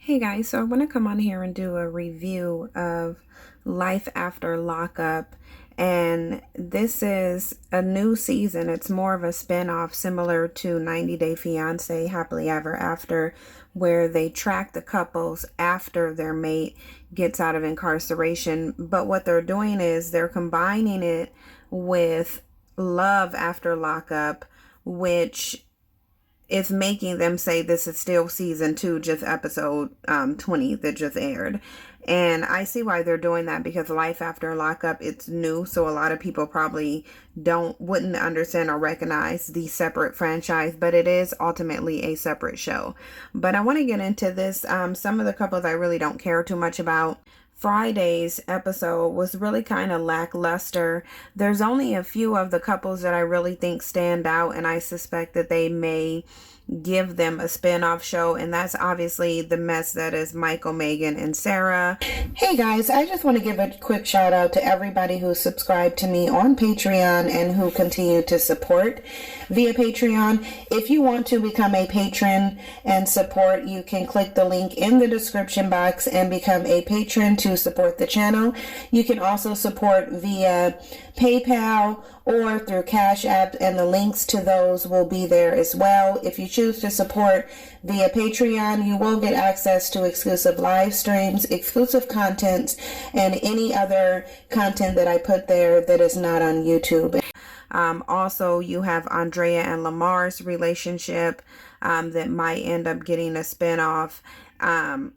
Hey guys, so I want to come on here and do a review of Life After Lockup. And this is a new season. It's more of a spin-off similar to 90 Day Fiancé Happily Ever After, where they track the couples after their mate gets out of incarceration. But what they're doing is they're combining it with Love After Lockup, which is making them say this is still season 2, just episode 20 that just aired. And I see why they're doing that, because Life After Lockup, it's new, so a lot of people probably wouldn't understand or recognize the separate franchise, but it is ultimately a separate show. But I want to get into this. Some of the couples I really don't care too much about. Friday's episode was really kind of lackluster. There's only a few of the couples that I really think stand out, and I suspect that they may give them a spin-off show, and that's obviously the mess that is Michael, Megan, and Sarah. Hey guys, I just want to give a quick shout out to everybody who subscribed to me on Patreon and who continue to support via Patreon. If you want to become a patron and support, you can click the link in the description box and become a patron to support the channel. You can also support via PayPal or through Cash App, and the links to those will be there as well. If you choose to support via Patreon, you will get access to exclusive live streams, exclusive content, and any other content that I put there that is not on YouTube. Also, you have Andrea and Lamar's relationship that might end up getting a spinoff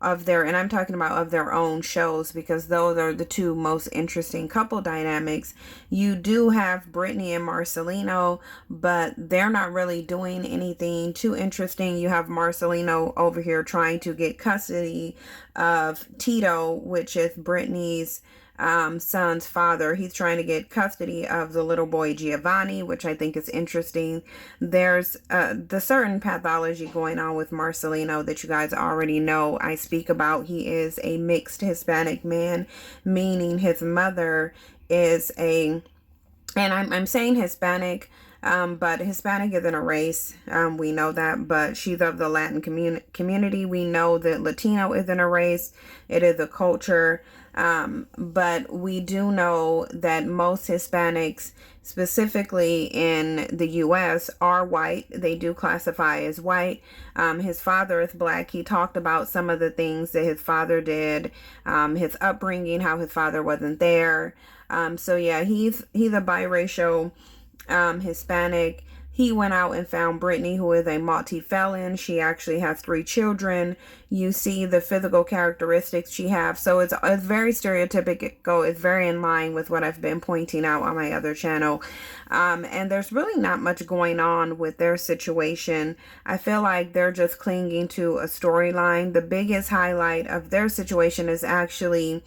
of their, and I'm talking about of their own shows, because those are the two most interesting couple dynamics. You do have Brittany and Marcelino, but they're not really doing anything too interesting. You have Marcelino over here trying to get custody of Tito, which is Brittany's son's father. He's trying to get custody of the little boy Giovanni, which I think is interesting. There's the certain pathology going on with Marcelino that you guys already know I speak about. He is a mixed Hispanic man, meaning his mother is and I'm saying Hispanic, but Hispanic isn't a race. We know that, but she's of the Latin community. We know that Latino isn't a race. It is a culture. But we do know that most Hispanics, specifically in the U.S., are white. They do classify as white. His father is black. He talked about some of the things that his father did, his upbringing, how his father wasn't there. So yeah, he's a biracial Hispanic. He went out and found Brittany, who is a multi-felon. She actually has 3 children. You see the physical characteristics she has. So it's very stereotypical. It's very in line with what I've been pointing out on my other channel. And there's really not much going on with their situation. I feel like they're just clinging to a storyline. The biggest highlight of their situation is actually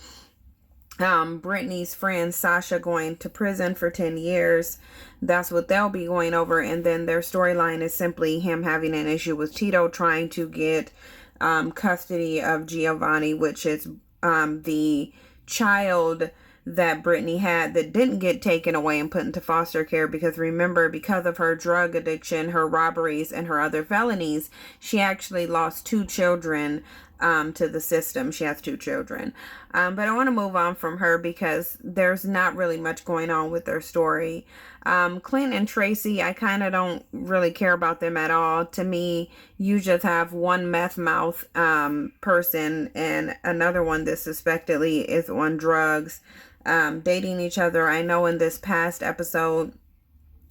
Brittany's friend Sasha going to prison for 10 years. That's what they'll be going over. And then their storyline is simply him having an issue with Tito trying to get custody of Giovanni, which is the child that Brittany had that didn't get taken away and put into foster care, because remember, because of her drug addiction, her robberies, and her other felonies, she actually lost 2 children to the system. She has 2 children. But I want to move on from her because there's not really much going on with their story. Clint and Tracy, I kind of don't really care about them at all. To me, you just have one meth mouth person and another one that suspectedly is on drugs, dating each other. I know in this past episode,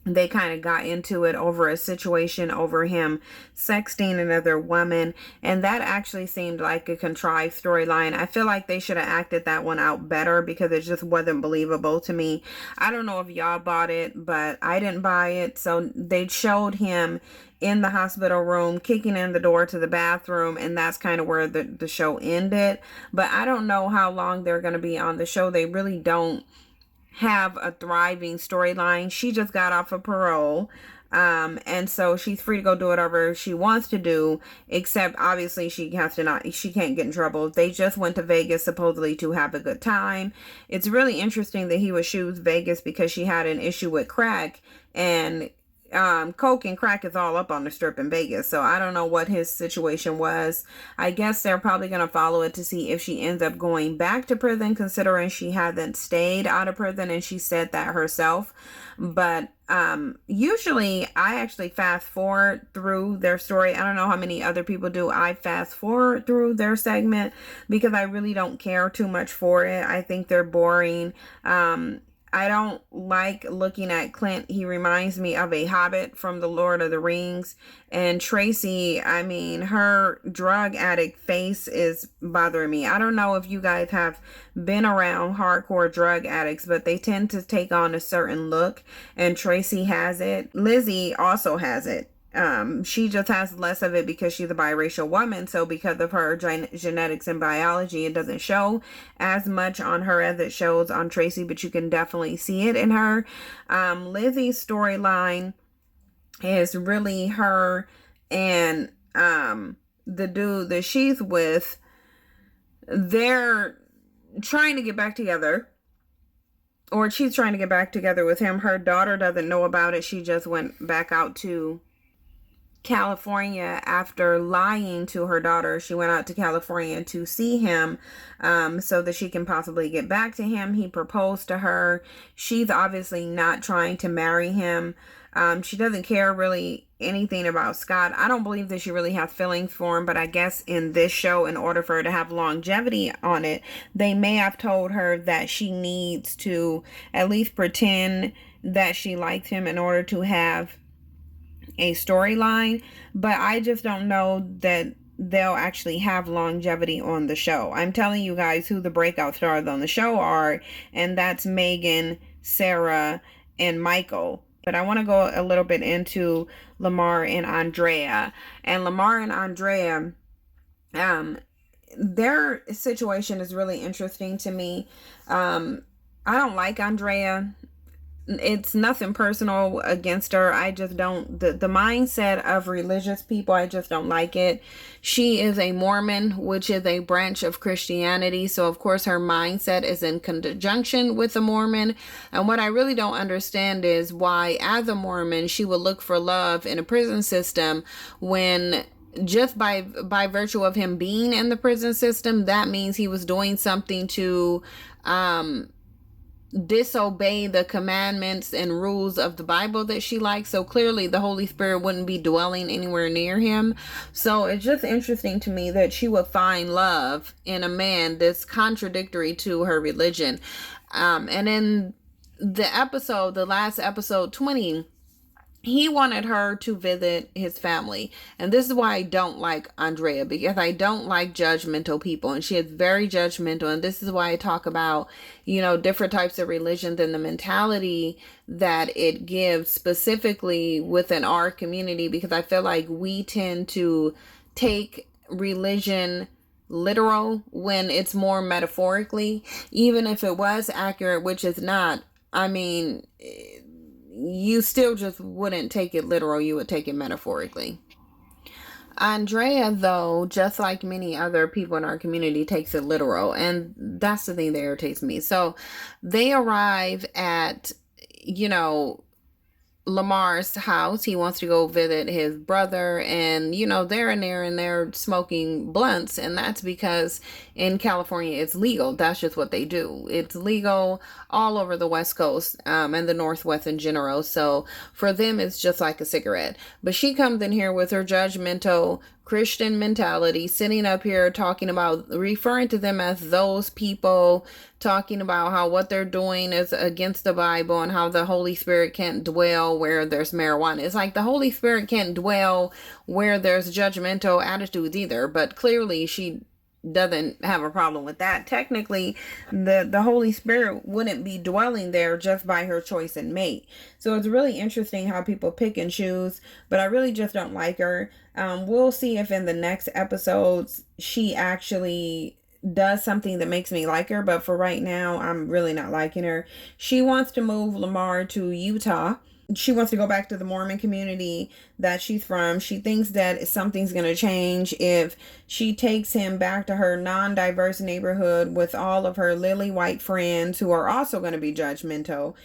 they kind of got into it over a situation over him sexting another woman, and that actually seemed like a contrived storyline. I feel like they should have acted that one out better, because it just wasn't believable to me. I don't know if y'all bought it, but I didn't buy it. So they showed him in the hospital room kicking in the door to the bathroom, and that's kind of where the show ended. But I don't know how long they're going to be on the show. They really don't have a thriving storyline. She just got off of parole, and so she's free to go do whatever she wants to do, except obviously she can't get in trouble. They just went to Vegas supposedly to have a good time. It's really interesting that he would choose Vegas because she had an issue with crack, and coke and crack is all up on the strip in Vegas. So I don't know what his situation was. I guess they're probably going to follow it to see if she ends up going back to prison, considering she hasn't stayed out of prison, and she said that herself. But usually I actually fast forward through their story. I don't know how many other people do. I fast forward through their segment because I really don't care too much for it. I think they're boring. I don't like looking at Clint. He reminds me of a hobbit from the Lord of the Rings. And Tracy, I mean, her drug addict face is bothering me. I don't know if you guys have been around hardcore drug addicts, but they tend to take on a certain look. And Tracy has it. Lizzie also has it. She just has less of it because she's a biracial woman. So because of her genetics and biology, it doesn't show as much on her as it shows on Tracy, but you can definitely see it in her. Lizzie's storyline is really her and the dude that she's with. They're trying to get back together, or she's trying to get back together with him. Her daughter doesn't know about it. She just went back out to California after lying to her daughter. She went out to California to see him so that she can possibly get back to him. He proposed to her. She's obviously not trying to marry him. She doesn't care really anything about Scott. I don't believe that she really has feelings for him, but I guess in this show, in order for her to have longevity on it, they may have told her that she needs to at least pretend that she likes him in order to have a storyline. But I just don't know that they'll actually have longevity on the show. I'm telling you guys who the breakout stars on the show are, and that's Megan, Sarah, and Michael. But I want to go a little bit into Lamar and Andrea. And Lamar and Andrea, their situation is really interesting to me. I don't like Andrea. It's nothing personal against her. I just don't, the mindset of religious people, I just don't like it. She is a Mormon, which is a branch of Christianity. So of course her mindset is in conjunction with a Mormon. And what I really don't understand is why, as a Mormon, she would look for love in a prison system when just by virtue of him being in the prison system, that means he was doing something to disobey the commandments and rules of the Bible that she likes. So clearly the Holy Spirit wouldn't be dwelling anywhere near him. So it's just interesting to me that she would find love in a man that's contradictory to her religion. And in the last episode 20, he wanted her to visit his family. And this is why I don't like Andrea, because I don't like judgmental people. And she is very judgmental. And this is why I talk about, different types of religions and the mentality that it gives specifically within our community, because I feel like we tend to take religion literal when it's more metaphorically, even if it was accurate, which is not. I mean, you still just wouldn't take it literal. You would take it metaphorically. Andrea, though, just like many other people in our community, takes it literal. And that's the thing that irritates me. So they arrive at, Lamar's house. He wants to go visit his brother, and they're in there and they're smoking blunts, and that's because in California it's legal. That's just what they do. It's legal all over the West Coast and the Northwest in general. So for them it's just like a cigarette. But she comes in here with her judgmental Christian mentality, sitting up here talking about, referring to them as those people, talking about how what they're doing is against the Bible and how the Holy Spirit can't dwell where there's marijuana. It's like the Holy Spirit can't dwell where there's judgmental attitudes either, but clearly she doesn't have a problem with that. Technically, the Holy Spirit wouldn't be dwelling there just by her choice and mate. So it's really interesting how people pick and choose, but I really just don't like her. We'll see if in the next episodes she actually does something that makes me like her, but for right now I'm really not liking her. She wants to move Lamar to Utah. She wants to go back to the Mormon community that she's from. She thinks that something's going to change if She takes him back to her non-diverse neighborhood with all of her lily white friends who are also going to be judgmental,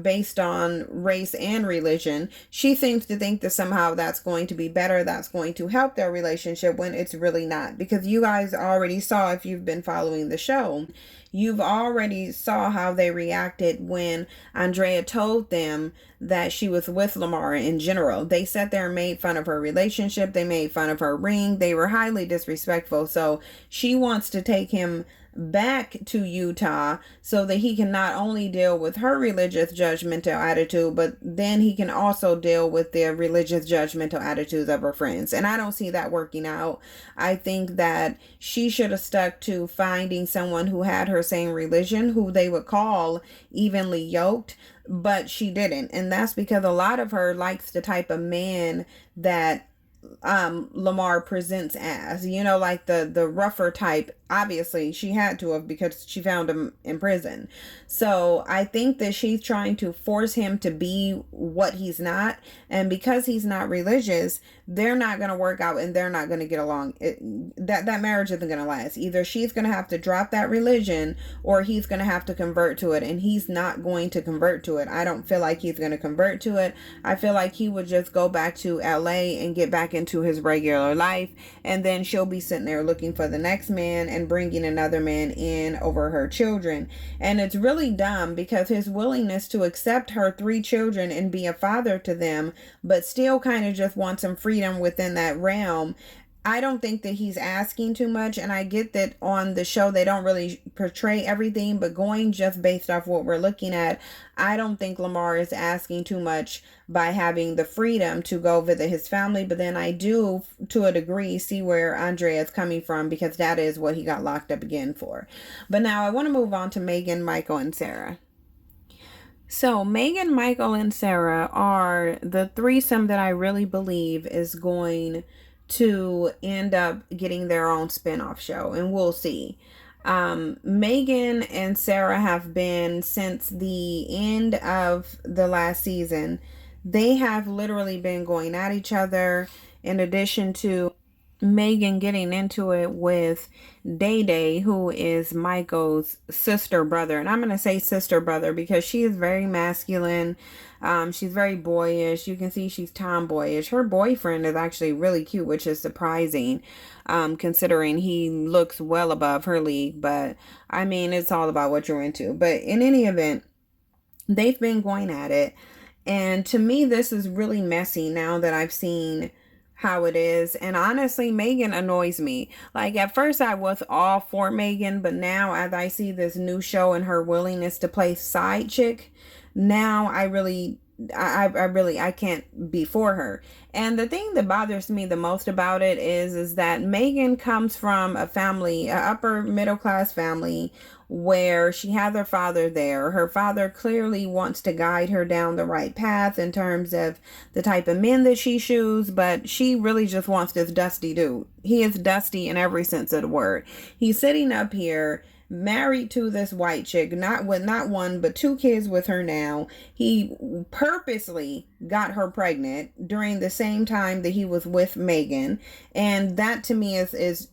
based on race and religion. She seems to think that somehow that's going to be better, that's going to help their relationship, when it's really not. Because you guys already saw, if you've been following the show, you've already saw how they reacted when Andrea told them that she was with Lamar in general. They sat there and made fun of her relationship. They made fun of her ring. They were highly disrespectful. So she wants to take him back to Utah so that he can not only deal with her religious judgmental attitude, but then he can also deal with the religious judgmental attitudes of her friends. And I don't see that working out. I think that she should have stuck to finding someone who had her same religion, who they would call evenly yoked, but she didn't. And that's because a lot of her likes the type of man that Lamar presents as, like the rougher type. Obviously she had to have, because she found him in prison. So I think that she's trying to force him to be what he's not, and because he's not religious, they're not going to work out and they're not going to get along. That marriage isn't going to last. Either she's going to have to drop that religion, or he's going to have to convert to it, and he's not going to convert to it. I don't feel like he's going to convert to it. I feel like he would just go back to LA and get back into his regular life, and then she'll be sitting there looking for the next man and bringing another man in over her children. And it's really dumb, because his willingness to accept her 3 children and be a father to them, but still kind of just want some freedom within that realm, I don't think that he's asking too much. And I get that on the show they don't really portray everything, but going just based off what we're looking at, I don't think Lamar is asking too much by having the freedom to go visit his family. But then I do, to a degree, see where Andrea is coming from, because that is what he got locked up again for. But now I want to move on to Megan, Michael, and Sarah. So Megan, Michael, and Sarah are the threesome that I really believe is going to end up getting their own spinoff show, and we'll see. Megan and Sarah have been, since the end of the last season, they have literally been going at each other, in addition to Megan getting into it with Day Day, who is Michael's sister brother. And I'm going to say sister brother because she is very masculine. She's very boyish. You can see she's tomboyish. Her boyfriend is actually really cute, which is surprising, considering he looks well above her league. But I mean, it's all about what you're into. But in any event, they've been going at it. And to me, this is really messy now that I've seen how it is. And honestly, Megan annoys me. Like, at first I was all for Megan, but now as I see this new show and her willingness to play side chick, now I can't be for her. And the thing that bothers me the most about it is that Megan comes from a family, a upper middle class family, where she has her father there. Her father clearly wants to guide her down the right path in terms of the type of men that she chooses, but she really just wants this dusty dude. He is dusty in every sense of the word. He's sitting up here married to this white chick, not one but 2 kids with her now. He purposely got her pregnant during the same time that he was with Megan, and that to me is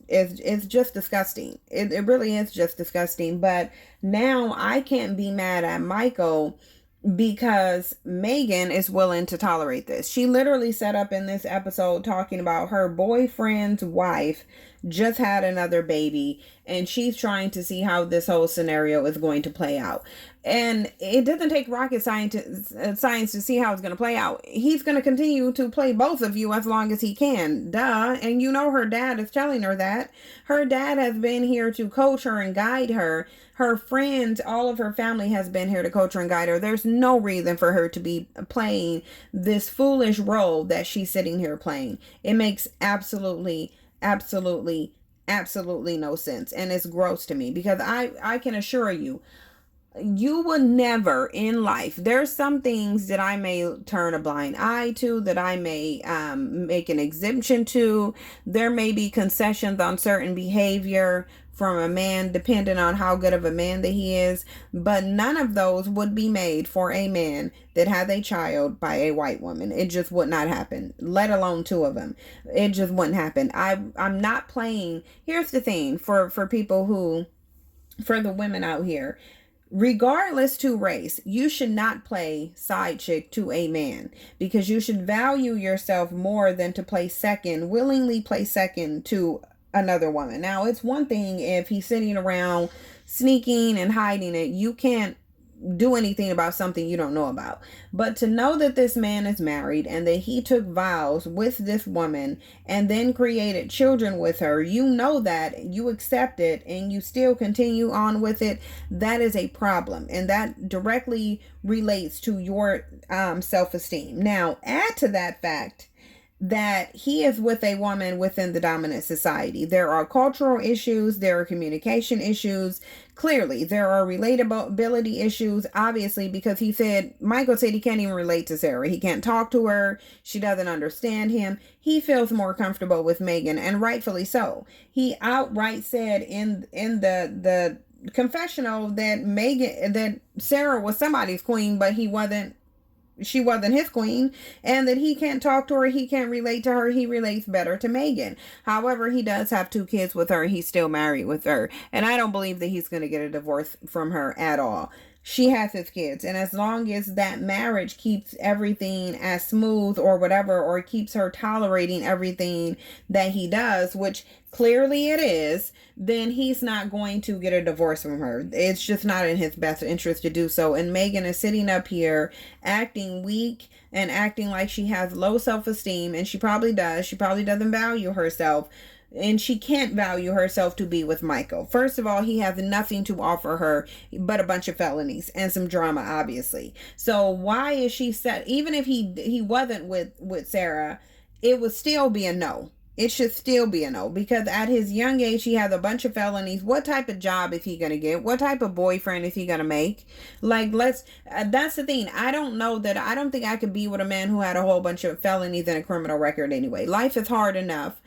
just disgusting. It really is just disgusting. But now I can't be mad at Michael because Megan is willing to tolerate this. She literally set up in this episode talking about her boyfriend's wife just had another baby, and she's trying to see how this whole scenario is going to play out. And it doesn't take rocket science to see how it's going to play out. He's going to continue to play both of you as long as he can. Duh. And her dad is telling her that. Her dad has been here to coach her and guide her. Her friends, all of her family has been here to coach her and guide her. There's no reason for her to be playing this foolish role that she's sitting here playing. It makes absolutely no sense. And it's gross to me, because I can assure you, You would never in life. There's some things that I may turn a blind eye to, that I may make an exemption to. There may be concessions on certain behavior from a man, depending on how good of a man that he is. But none of those would be made for a man that had a child by a white woman. It just would not happen, let alone two of them. It just wouldn't happen. I'm not playing. Here's the thing for people who, for the women out here, regardless to race, you should not play side chick to a man, because you should value yourself more than to play second, willingly play second to another woman. Now, it's one thing if he's sitting around sneaking and hiding it. You can't do anything about something you don't know about. But to know that this man is married and that he took vows with this woman and then created children with her, you know that, you accept it, and you still continue on with it, that is a problem. And that directly relates to your self-esteem. Now, add to that fact that he is with a woman within the dominant society. There are cultural issues, there are communication issues. Clearly, there are relatability issues, obviously, because Michael said he can't even relate to Sarah. He can't talk to her. She doesn't understand him. He feels more comfortable with Megan, and rightfully so. He outright said in the confessional that Sarah was somebody's queen, but she wasn't his queen, and that he can't talk to her, he can't relate to her, he relates better to Megan. However, he does have 2 kids with her, he's still married with her, and I don't believe that he's going to get a divorce from her at all. She has his kids, and as long as that marriage keeps everything as smooth or whatever, or keeps her tolerating everything that he does, which clearly it is, then he's not going to get a divorce from her. It's just not in his best interest to do so. And Megan is sitting up here acting weak and acting like she has low self-esteem, and she probably does. She probably doesn't value herself. And she can't value herself to be with Michael. First of all, he has nothing to offer her but a bunch of felonies and some drama, obviously. So why is she set? Even if he wasn't with Sarah, it would still be a no. It should still be a no, because at his young age, he has a bunch of felonies. What type of job is he going to get? What type of boyfriend is he going to make? Like, that's the thing. I don't think I could be with a man who had a whole bunch of felonies and a criminal record anyway. Life is hard enough.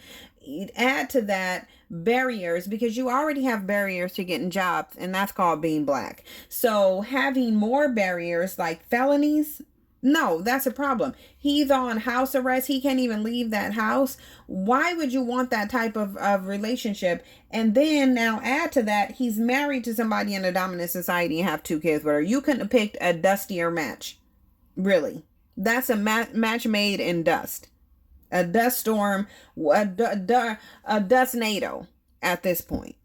Add to that barriers, because you already have barriers to getting jobs, and that's called being black. So having more barriers like felonies, no, that's a problem. He's on house arrest. He can't even leave that house. Why would you want that type of relationship? And then now add to that, he's married to somebody in a dominant society and have 2 kids with her. You couldn't have picked a dustier match. Really. That's a match made in dust. A dust storm, a dust NATO at this point.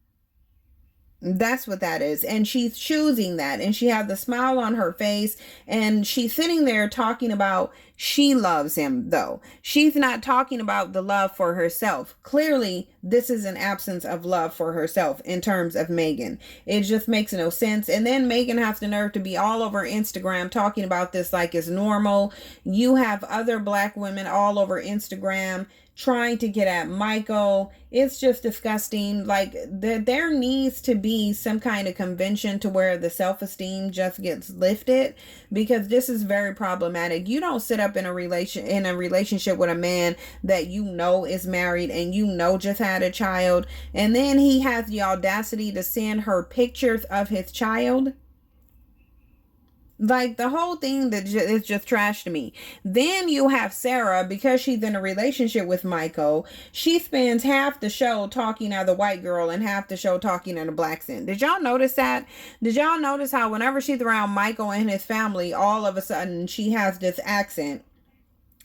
That's what that is. And she's choosing that. And she has the smile on her face. And she's sitting there talking about she loves him, though. She's not talking about the love for herself. Clearly, this is an absence of love for herself in terms of Megan. It just makes no sense. And then Megan has the nerve to be all over Instagram talking about this like it's normal. You have other black women all over Instagram trying to get at Michael. It's just disgusting. Like, there needs to be some kind of convention to where the self-esteem just gets lifted, because this is very problematic. You don't sit up in a relationship with a man that you know is married and you know just had a child, and then he has the audacity to send her pictures of his child. Like, the whole thing that is just trash to me. Then you have Sarah, because she's in a relationship with Michael. She spends half the show talking as a white girl and half the show talking in a black accent. Did y'all notice that? Did y'all notice how whenever she's around Michael and his family, all of a sudden she has this accent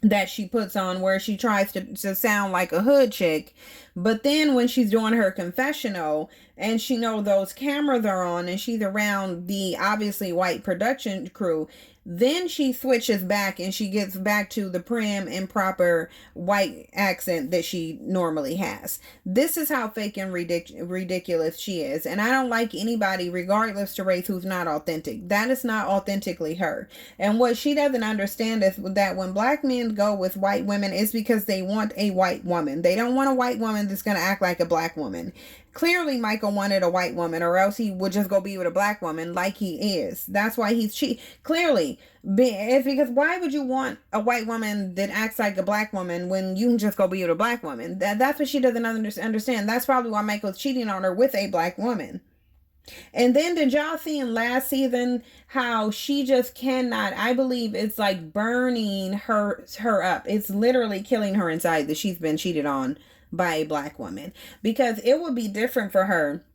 that she puts on where she tries to sound like a hood chick? But then when she's doing her confessional and she know those cameras are on and she's around the obviously white production crew, Then she switches back and she gets back to the prim and proper white accent that she normally has. This is how fake and ridiculous she is. And I don't like anybody, regardless to race, who's not authentic. That is not authentically her. And what she doesn't understand is that when black men go with white women, it's because they want a white woman. They don't want a white woman that's going to act like a black woman. Clearly, Michael wanted a white woman, or else he would just go be with a black woman like he is. That's why he's cheating. Clearly, it's because why would you want a white woman that acts like a black woman when you can just go be with a black woman? That's what she doesn't understand. That's probably why Michael's cheating on her with a black woman. And then did y'all see in last season how she just cannot, I believe it's like burning her up. It's literally killing her inside that she's been cheated on by a black woman, because it would be different for her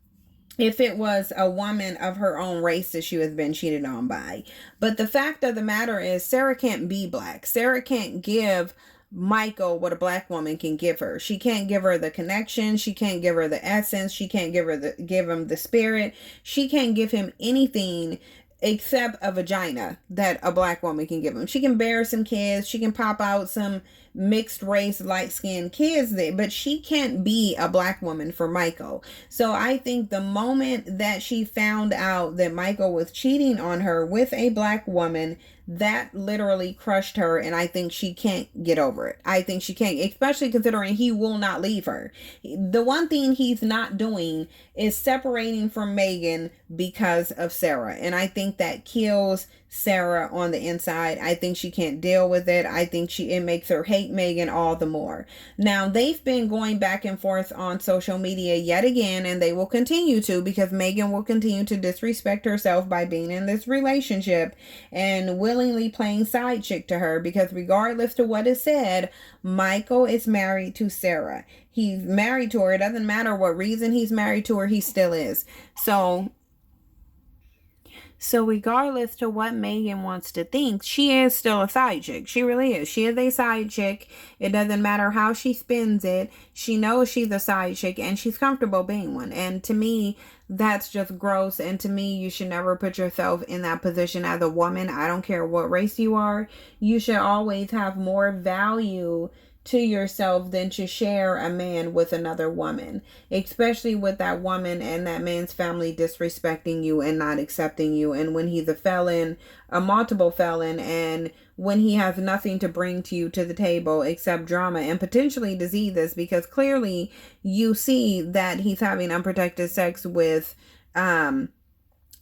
if it was a woman of her own race that she has been cheated on by. But the fact of the matter is, Sarah can't be black. Sarah can't give Michael what a black woman can give her. She can't give her the connection. She can't give her the essence. She can't give him the spirit. She can't give him anything except a vagina that a black woman can give him. She can bear some kids. She can pop out some mixed race, light-skinned kids there, but she can't be a black woman for Michael. So I think the moment that she found out that Michael was cheating on her with a black woman, that literally crushed her, and I think she can't get over it. I think she can't, especially considering he will not leave her. The one thing he's not doing is separating from Megan because of Sarah, and I think that kills Sarah on the inside. I think she can't deal with it. I think it makes her hate Megan all the more. Now, they've been going back and forth on social media yet again, and they will continue to, because Megan will continue to disrespect herself by being in this relationship and willingly playing side chick to her, because regardless to what is said, Michael is married to Sarah. He's married to her. It doesn't matter what reason he's married to her, he still is. So regardless to what Megan wants to think, she is still a side chick. She really is. She is a side chick. It doesn't matter how she spins it. She knows she's a side chick and she's comfortable being one. And to me, that's just gross. And to me, you should never put yourself in that position as a woman. I don't care what race you are. You should always have more value to yourself than to share a man with another woman, especially with that woman and that man's family disrespecting you and not accepting you. And when he's a felon, a multiple felon, and when he has nothing to bring to you to the table except drama and potentially diseases, because clearly you see that he's having unprotected sex with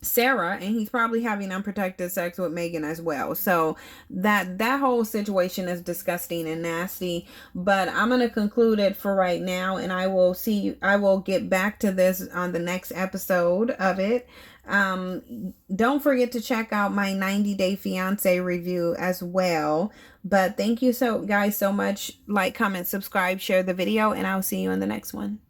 Sarah, and he's probably having unprotected sex with Megan as well. So that whole situation is disgusting and nasty. But I'm going to conclude it for right now, and I will get back to this on the next episode of it. Don't forget to check out my 90-Day Fiance review as well. But thank you guys so much. Like, comment, subscribe, share the video, and I'll see you in the next one.